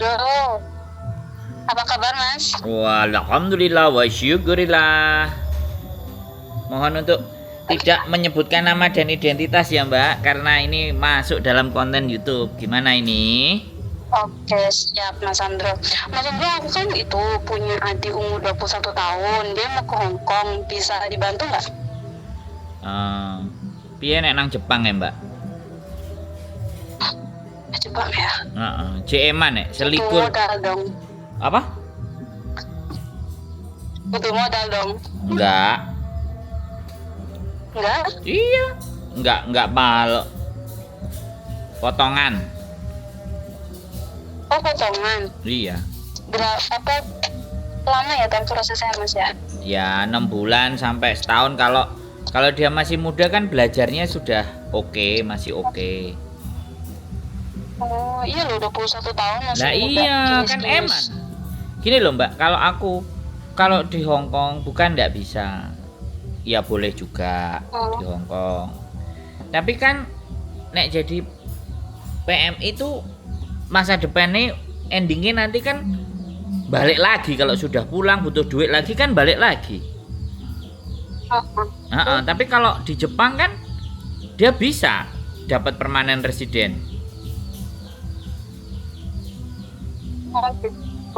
Halo, apa kabar Mas? Alhamdulillah wa syukurillah. Mohon untuk tidak menyebutkan nama dan identitas ya Mbak, karena ini masuk dalam konten YouTube. Gimana ini? Oke, siap Mas Andro. Mas Andro, aku kan itu punya adik umur 21 tahun. Dia mau ke Hong Kong. Bisa dibantu nggak? Piye nek nang Jepang ya Mbak? Jepang ya? JM-an nek Butuh selikur. modal dong. Apa? Butuh modal dong. Enggak. Enggak? Iya. Enggak pal. Potongan. Oh, potongan. Iya. Apa lama ya kan prosesnya Mas ya? Ya 6 bulan sampai setahun. Kalau dia masih muda kan belajarnya sudah oke, masih oke. Oh, iya loh 21 tahun masih Nah muda. iya kan eman. Gini loh Mbak, kalau di Hong Kong bukan nggak bisa. Ya boleh juga di Hong Kong. Tapi kan nek jadi PM itu masa depannya endingnya nanti kan balik lagi. Kalau sudah pulang butuh duit lagi kan balik lagi. Tapi kalau di Jepang kan dia bisa dapat permanen residen.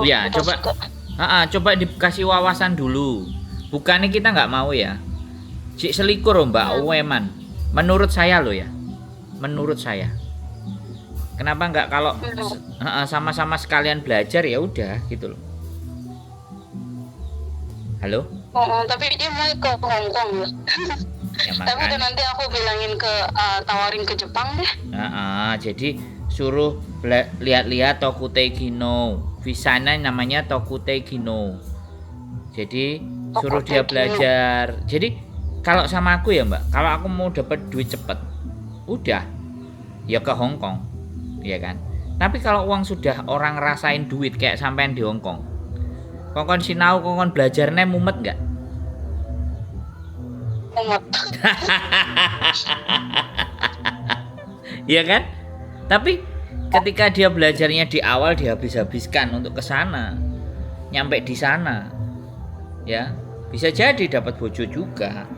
Ya coba dikasih wawasan dulu. Bukannya kita nggak mau ya. Cik selikur loh Mbak Uweman. Menurut saya loh ya. Menurut saya. Kenapa nggak kalau sama-sama sekalian belajar ya udah gitu loh. Halo? Tapi dia mau ke Hong Kong ya. Ya, tapi udah nanti aku bilangin tawarin ke Jepang deh. Jadi suruh lihat-lihat Tokuteki no. Visanya namanya Tokuteki no. Jadi suruh dia belajar. Jadi kalau sama aku ya Mbak, kalau aku mau dapat duit cepet, udah ya ke Hong Kong, ya kan. Tapi kalau uang sudah orang rasain duit kayak sampean di Hong Kong, kongkon sinau kongkon belajarnya mumet nggak? Mumet. Iya kan? Tapi ketika dia belajarnya di awal dia habis-habiskan untuk ke sana, nyampe di sana, ya bisa jadi dapat bojo juga,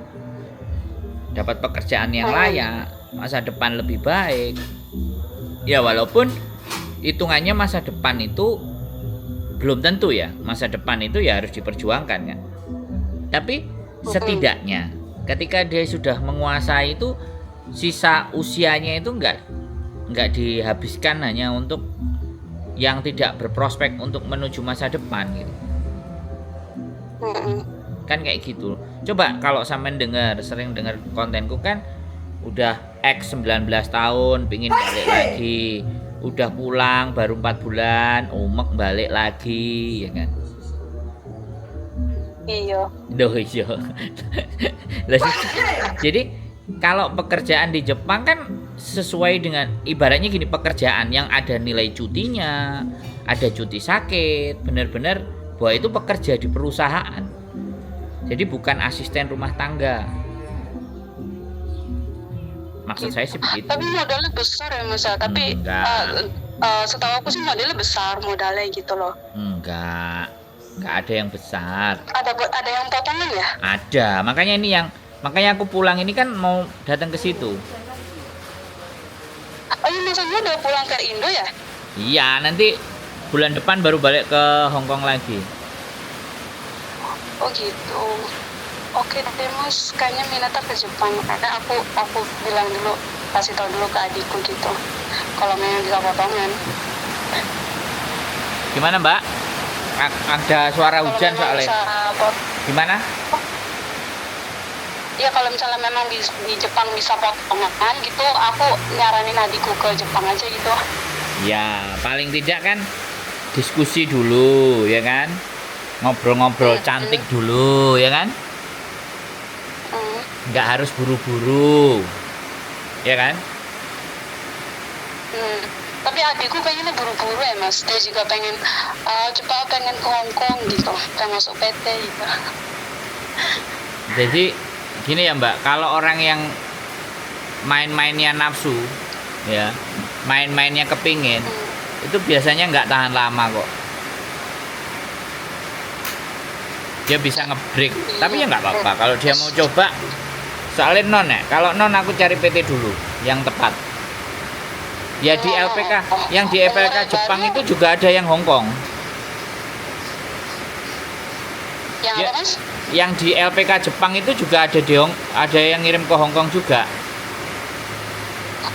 dapat pekerjaan yang layak, masa depan lebih baik. Ya walaupun hitungannya masa depan itu belum tentu ya, masa depan itu ya harus diperjuangkan kan. Tapi setidaknya ketika dia sudah menguasai itu, sisa usianya itu enggak dihabiskan hanya untuk yang tidak berprospek untuk menuju masa depan gitu. Kan kayak gitu. Coba kalau sampean sering dengar kontenku kan udah X 19 tahun pingin balik lagi, udah pulang baru 4 bulan umek balik lagi ya kan. Iya. Iya. Jadi kalau pekerjaan di Jepang kan sesuai dengan ibaratnya gini, pekerjaan yang ada nilai cutinya, ada cuti sakit, benar-benar bahwa itu pekerja di perusahaan. Jadi bukan asisten rumah tangga. Maksud saya sih begitu. Tapi modalnya besar ya Mas. Tapi setahu aku sih modalnya besar modalnya gitu loh. Enggak ada yang besar. Ada yang potongan ya? Ada. Makanya aku pulang ini kan mau datang ke situ. Oh iya, Mas Andro udah pulang ke Indo ya? Iya, nanti bulan depan baru balik ke Hong Kong lagi. Oh gitu. Oke deh Mas, kayaknya minatnya ke Jepang. Karena aku bilang dulu, kasih tahu dulu ke adikku gitu. Kalau memang bisa potongan. Gimana Mbak? Ada suara hujan soalnya. Gimana? Ya kalau misalnya memang di Jepang bisa potongan gitu, aku nyaranin adikku ke Jepang aja gitu. Ya paling tidak kan diskusi dulu ya kan, ngobrol-ngobrol cantik dulu ya kan, nggak harus buru-buru ya kan. Tapi adikku pengennya buru-buru ya Mas, dia juga pengen pengen ke Hong Kong gitu, pengen masuk PT gitu. Jadi gini ya Mbak, kalau orang yang main-mainnya nafsu ya, main-mainnya kepingin, itu biasanya nggak tahan lama kok. Dia bisa ngebreak, tapi ya nggak apa-apa kalau dia mau coba. Soalnya non ya, kalau non aku cari PT dulu yang tepat. Ya di LPK, yang di LPK Jepang itu juga ada yang Hongkong. Yang Ya. apa mas? Yang di LPK Jepang itu juga ada ada yang ngirim ke Hongkong juga.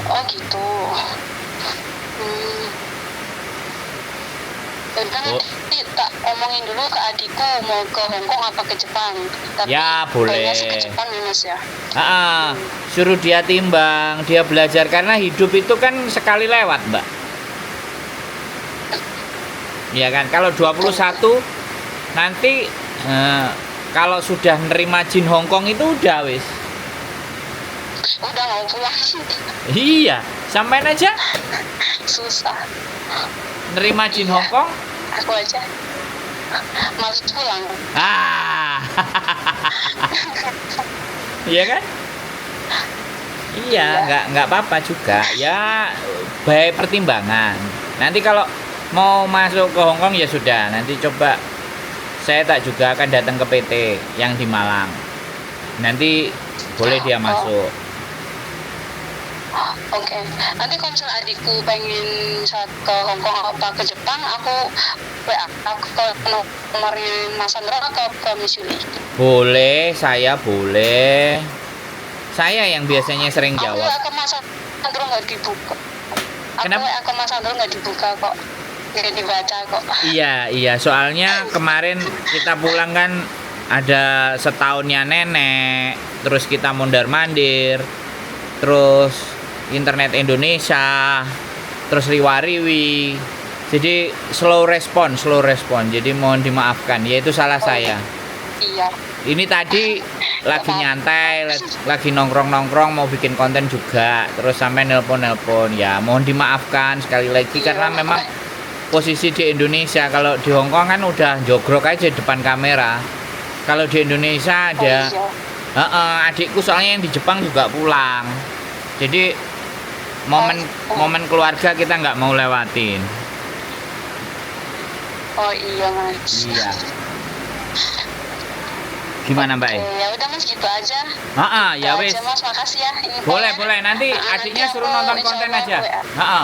Oh gitu. Hmm. Dan Oh. nanti tak omongin dulu ke adikku mau ke Hongkong apa ke Jepang. Tapi Ya, boleh. kayaknya sih ke Jepang ya mas ya. Suruh dia timbang, dia belajar karena hidup itu kan sekali lewat, Mbak. Iya kan? Kalau 21 nanti kalau sudah nerima jin Hongkong itu udah wis. Udah mau pulang sih. Iya, sampein aja Susah. nerima jin Iya. Hongkong. Aku aja males pulang. Ah. Iya kan? Iya, nggak apa-apa juga. Ya, baik pertimbangan. Nanti kalau mau masuk ke Hongkong ya sudah. Nanti coba saya tak juga akan datang ke PT yang di Malang. Nanti boleh dia masuk. Oke. Nanti kalau misalnya adikku pengen saat ke Hongkong apa ke Jepang, aku WA aku ke nomornya Mas Sandro atau ke Miss Yuli. Boleh, saya boleh. Saya yang biasanya sering Aku jawab. WA ke Mas Sandro nggak dibuka. Aku Kenapa? WA ke Mas Sandro nggak dibuka kok. Nggak dibaca kok. Iya. Soalnya kemarin kita pulang kan ada setahunnya nenek, terus kita mondar-mandir, terus internet Indonesia, terus riwa-riwi. Jadi slow respon. Jadi mohon dimaafkan. Ya itu salah saya. Iya. Ini tadi lagi nyantai, lagi nongkrong-nongkrong mau bikin konten juga, terus sampai nelpon-nelpon. Ya mohon dimaafkan sekali lagi karena memang posisi di Indonesia. Kalau di Hongkong kan udah jogrok aja depan kamera. Kalau di Indonesia ada adikku soalnya yang di Jepang juga pulang. Jadi momen keluarga kita nggak mau lewatin. Oh iya mas. Iya. Gimana Mbak? Ya udah mas gitu aja. Ya Gitu wis. aja, mas makasih ya. Ini Boleh. Nanti Nanti adiknya aku suruh nonton insya konten Allah aja. WA.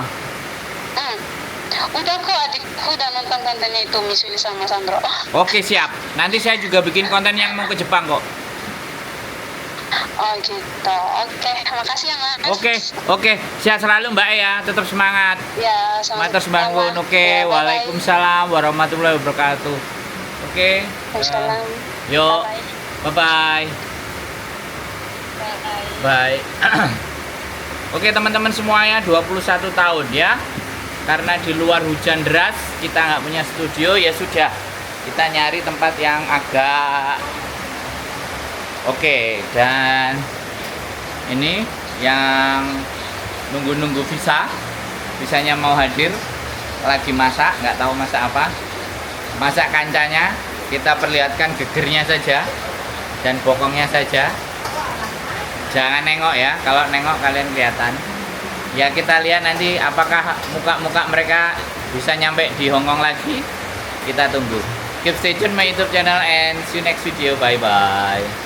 Udah kok adikku udah nonton kontennya itu Miss Willy sama Sandro. Oke, siap. Nanti saya juga bikin konten yang mau ke Jepang kok. Oh gitu. Oke, makasih ya mas. Oke. Sehat selalu Mbak ya. Tetap semangat. Ya, Matur sembangun. Oke. Ya, bye-bye. Waalaikumsalam warahmatullahi wabarakatuh. Oke. Waalaikumsalam. Yuk. Bye-bye. Bye-bye. Bye. Bye. Oke teman-teman semuanya 21 tahun ya. Karena di luar hujan deras kita nggak punya studio ya sudah. Kita nyari tempat yang agak oke. Dan ini yang nunggu-nunggu visanya mau hadir, lagi masak, nggak tahu masak apa. Masak kancanya, kita perlihatkan gegernya saja dan bokongnya saja. Jangan nengok ya, kalau nengok kalian kelihatan. Ya kita lihat nanti apakah muka-muka mereka bisa nyampe di Hongkong lagi. Kita tunggu. Keep stay tune my YouTube channel and see you next video. Bye bye.